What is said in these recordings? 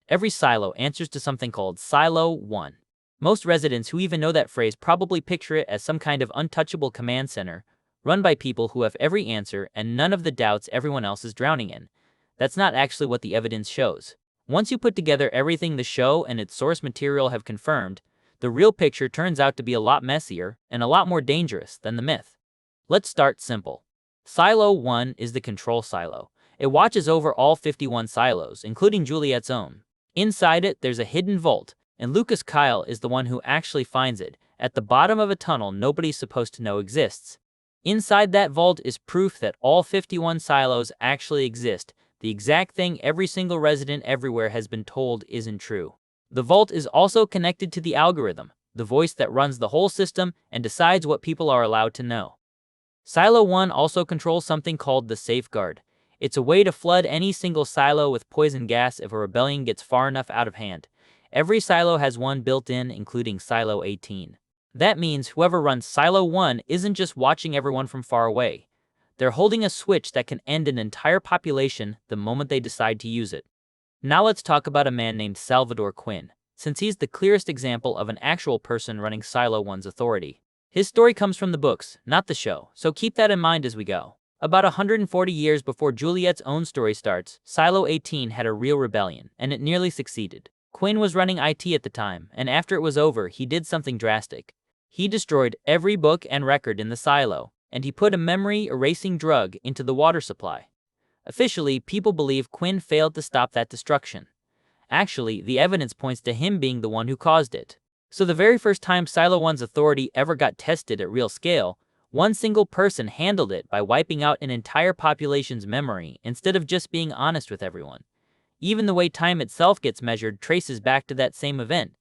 Every silo answers to something called Silo 1. Most residents who even know that phrase probably picture it as some kind of untouchable command center, run by people who have every answer and none of the doubts everyone else is drowning in. That's not actually what the evidence shows. Once you put together everything the show and its source material have confirmed, the real picture turns out to be a lot messier and a lot more dangerous than the myth. Let's start simple. Silo 1 is the control silo. It watches over all 51 silos, including Juliet's own. Inside it, there's a hidden vault, and Lucas Kyle is the one who actually finds it, at the bottom of a tunnel nobody's supposed to know exists. Inside that vault is proof that all 51 silos actually exist, the exact thing every single resident everywhere has been told isn't true. The vault is also connected to the algorithm, the voice that runs the whole system and decides what people are allowed to know. Silo 1 also controls something called the safeguard. It's a way to flood any single silo with poison gas if a rebellion gets far enough out of hand. Every silo has one built in, including Silo 18. That means whoever runs Silo 1 isn't just watching everyone from far away. They're holding a switch that can end an entire population the moment they decide to use it. Now let's talk about a man named Salvador Quinn, since he's the clearest example of an actual person running Silo 1's authority. His story comes from the books, not the show, so keep that in mind as we go. About 140 years before Juliet's own story starts, Silo 18 had a real rebellion, and it nearly succeeded. Quinn was running IT at the time, and after it was over, he did something drastic. He destroyed every book and record in the silo, and he put a memory-erasing drug into the water supply. Officially, people believe Quinn failed to stop that destruction. Actually, the evidence points to him being the one who caused it. So the very first time Silo 1's authority ever got tested at real scale, one single person handled it by wiping out an entire population's memory instead of just being honest with everyone. Even the way time itself gets measured traces back to that same event.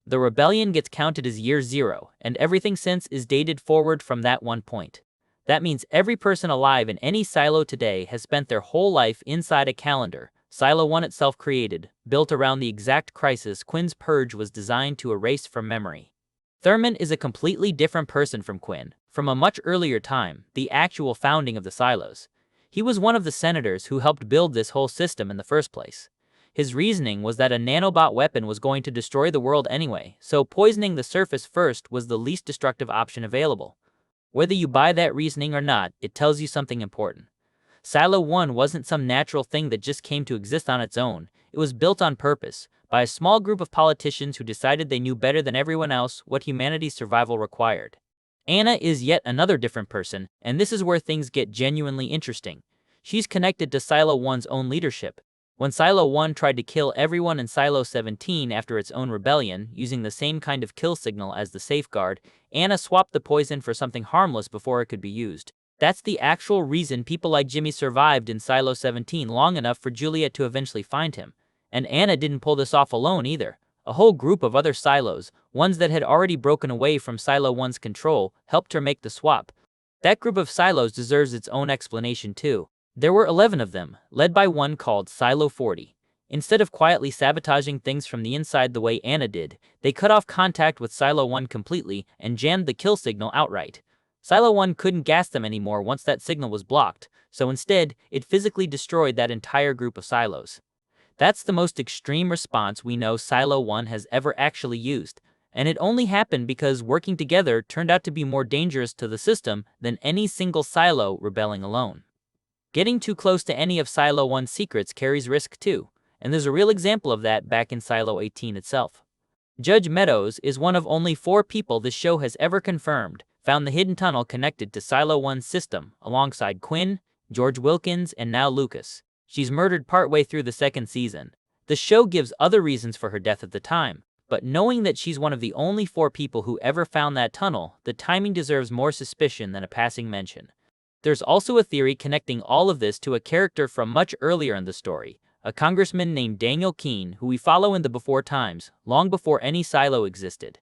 The rebellion gets counted as year 0, and everything since is dated forward from that one point. That means every person alive in any silo today has spent their whole life inside a calendar Silo 1 itself created, built around the exact crisis Quinn's purge was designed to erase from memory. Thurman is a completely different person from Quinn, from a much earlier time, the actual founding of the silos. He was one of the senators who helped build this whole system in the first place. His reasoning was that a nanobot weapon was going to destroy the world anyway, so poisoning the surface first was the least destructive option available. Whether you buy that reasoning or not, it tells you something important. Silo 1 wasn't some natural thing that just came to exist on its own. It was built on purpose, by a small group of politicians who decided they knew better than everyone else what humanity's survival required. Anna is yet another different person, and this is where things get genuinely interesting. She's connected to Silo 1's own leadership. When Silo 1 tried to kill everyone in Silo 17 after its own rebellion, using the same kind of kill signal as the safeguard, Anna swapped the poison for something harmless before it could be used. That's the actual reason people like Jimmy survived in Silo 17 long enough for Juliet to eventually find him. And Anna didn't pull this off alone either. A whole group of other silos, ones that had already broken away from Silo 1's control, helped her make the swap. That group of silos deserves its own explanation too. There were 11 of them, led by one called Silo 40. Instead of quietly sabotaging things from the inside the way Anna did, they cut off contact with Silo 1 completely and jammed the kill signal outright. Silo 1 couldn't gas them anymore once that signal was blocked, so instead, it physically destroyed that entire group of silos. That's the most extreme response we know Silo 1 has ever actually used, and it only happened because working together turned out to be more dangerous to the system than any single silo rebelling alone. Getting too close to any of Silo 1's secrets carries risk too, and there's a real example of that back in Silo 18 itself. Judge Meadows is one of only 4 people this show has ever confirmed found the hidden tunnel connected to Silo 1's system, alongside Quinn, George Wilkins, and now Lucas. She's murdered partway through the second season. The show gives other reasons for her death at the time, but knowing that she's one of the only 4 people who ever found that tunnel, the timing deserves more suspicion than a passing mention. There's also a theory connecting all of this to a character from much earlier in the story, a congressman named Daniel Keene who we follow in the before times, long before any silo existed.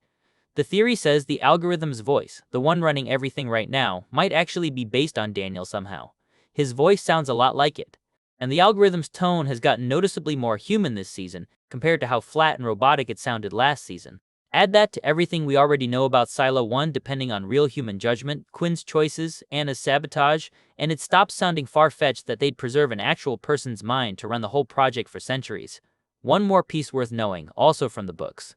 The theory says the algorithm's voice, the one running everything right now, might actually be based on Daniel somehow. His voice sounds a lot like it. And the algorithm's tone has gotten noticeably more human this season, compared to how flat and robotic it sounded last season. Add that to everything we already know about Silo 1 depending on real human judgment, Quinn's choices, Anna's sabotage, and it stops sounding far-fetched that they'd preserve an actual person's mind to run the whole project for centuries. One more piece worth knowing, also from the books.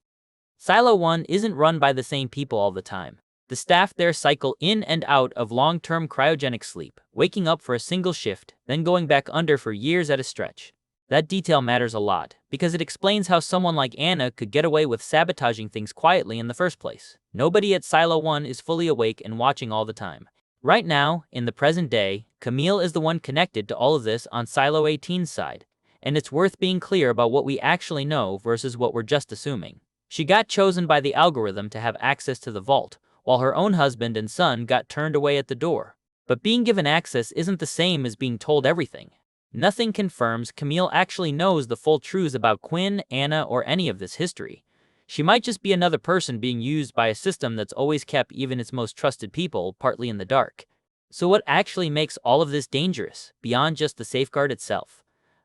Silo 1 isn't run by the same people all the time. The staff there cycle in and out of long-term cryogenic sleep, waking up for a single shift, then going back under for years at a stretch. That detail matters a lot, because it explains how someone like Anna could get away with sabotaging things quietly in the first place. Nobody at Silo 1 is fully awake and watching all the time. Right now, in the present day, Camille is the one connected to all of this on Silo 18's side, and it's worth being clear about what we actually know versus what we're just assuming. She got chosen by the algorithm to have access to the vault, while her own husband and son got turned away at the door. But being given access isn't the same as being told everything. Nothing confirms Camille actually knows the full truths about Quinn, Anna, or any of this history. She might just be another person being used by a system that's always kept even its most trusted people partly in the dark. So what actually makes all of this dangerous, beyond just the safeguard itself?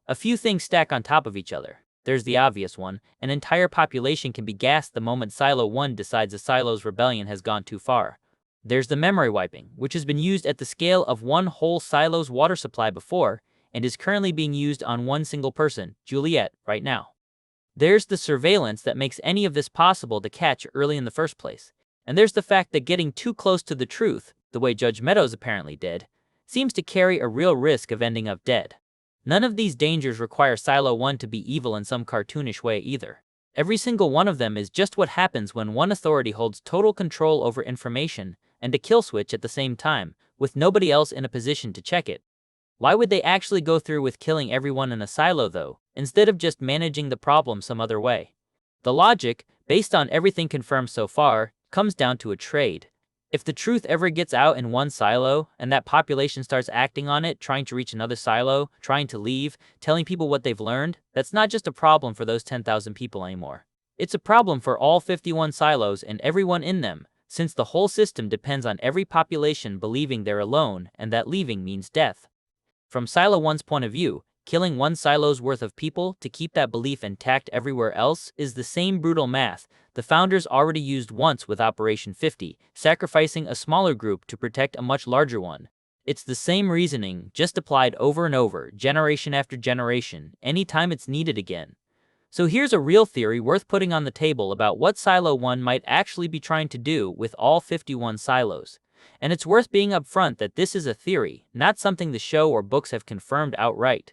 A few things stack on top of each other. There's the obvious one: an entire population can be gassed the moment Silo 1 decides a Silo's rebellion has gone too far. There's the memory wiping, which has been used at the scale of one whole Silo's water supply before, and is currently being used on one single person, Juliet, right now. There's the surveillance that makes any of this possible to catch early in the first place. And there's the fact that getting too close to the truth, the way Judge Meadows apparently did, seems to carry a real risk of ending up dead. None of these dangers require Silo 1 to be evil in some cartoonish way either. Every single one of them is just what happens when one authority holds total control over information and a kill switch at the same time, with nobody else in a position to check it. Why would they actually go through with killing everyone in a silo though, instead of just managing the problem some other way? The logic, based on everything confirmed so far, comes down to a trade. If the truth ever gets out in one silo, and that population starts acting on it, trying to reach another silo, trying to leave, telling people what they've learned, that's not just a problem for those 10,000 people anymore. It's a problem for all 51 silos and everyone in them, since the whole system depends on every population believing they're alone and that leaving means death. From Silo 1's point of view, killing one silo's worth of people to keep that belief intact everywhere else is the same brutal math the founders already used once with Operation 50, sacrificing a smaller group to protect a much larger one. It's the same reasoning, just applied over and over, generation after generation, anytime it's needed again. So here's a real theory worth putting on the table about what Silo 1 might actually be trying to do with all 51 silos. And it's worth being upfront that this is a theory, not something the show or books have confirmed outright.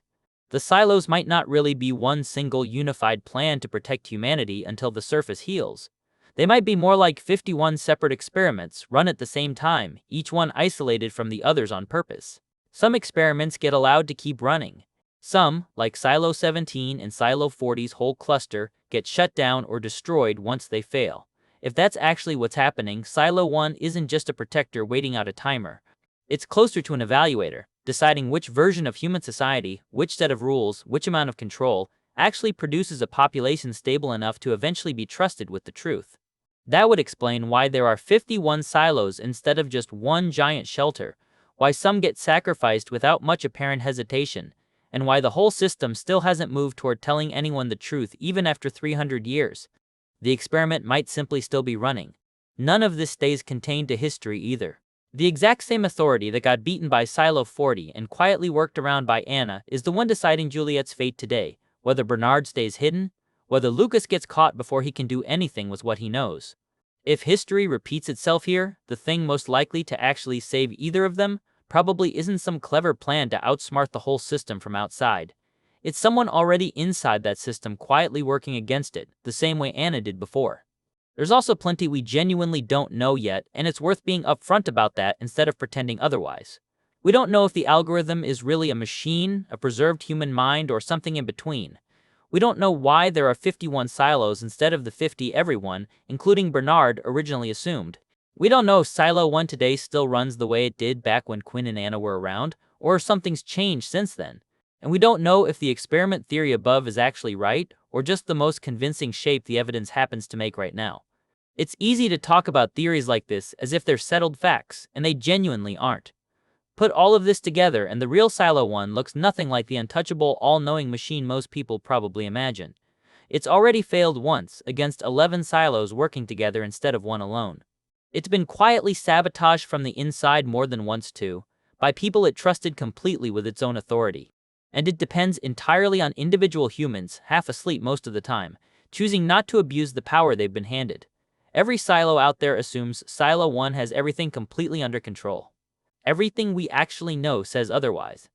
The silos might not really be one single unified plan to protect humanity until the surface heals. They might be more like 51 separate experiments run at the same time, each one isolated from the others on purpose. Some experiments get allowed to keep running. Some, like Silo 17 and Silo 40's whole cluster, get shut down or destroyed once they fail. If that's actually what's happening, Silo 1 isn't just a protector waiting out a timer. It's closer to an evaluator, deciding which version of human society, which set of rules, which amount of control, actually produces a population stable enough to eventually be trusted with the truth. That would explain why there are 51 silos instead of just one giant shelter, why some get sacrificed without much apparent hesitation, and why the whole system still hasn't moved toward telling anyone the truth even after 300 years. The experiment might simply still be running. None of this stays contained to history either. The exact same authority that got beaten by Silo 40 and quietly worked around by Anna is the one deciding Juliet's fate today, whether Bernard stays hidden, whether Lucas gets caught before he can do anything with what he knows. If history repeats itself here, the thing most likely to actually save either of them probably isn't some clever plan to outsmart the whole system from outside. It's someone already inside that system quietly working against it, the same way Anna did before. There's also plenty we genuinely don't know yet, and it's worth being upfront about that instead of pretending otherwise. We don't know if the algorithm is really a machine, a preserved human mind, or something in between. We don't know why there are 51 silos instead of the 50 everyone, including Bernard, originally assumed. We don't know if Silo 1 today still runs the way it did back when Quinn and Anna were around, or if something's changed since then. And we don't know if the experiment theory above is actually right, or just the most convincing shape the evidence happens to make right now. It's easy to talk about theories like this as if they're settled facts, and they genuinely aren't. Put all of this together and the real Silo 1 looks nothing like the untouchable, all-knowing machine most people probably imagine. It's already failed once, against 11 silos working together instead of one alone. It's been quietly sabotaged from the inside more than once too, by people it trusted completely with its own authority. And it depends entirely on individual humans, half asleep most of the time, choosing not to abuse the power they've been handed. Every silo out there assumes Silo 1 has everything completely under control. Everything we actually know says otherwise.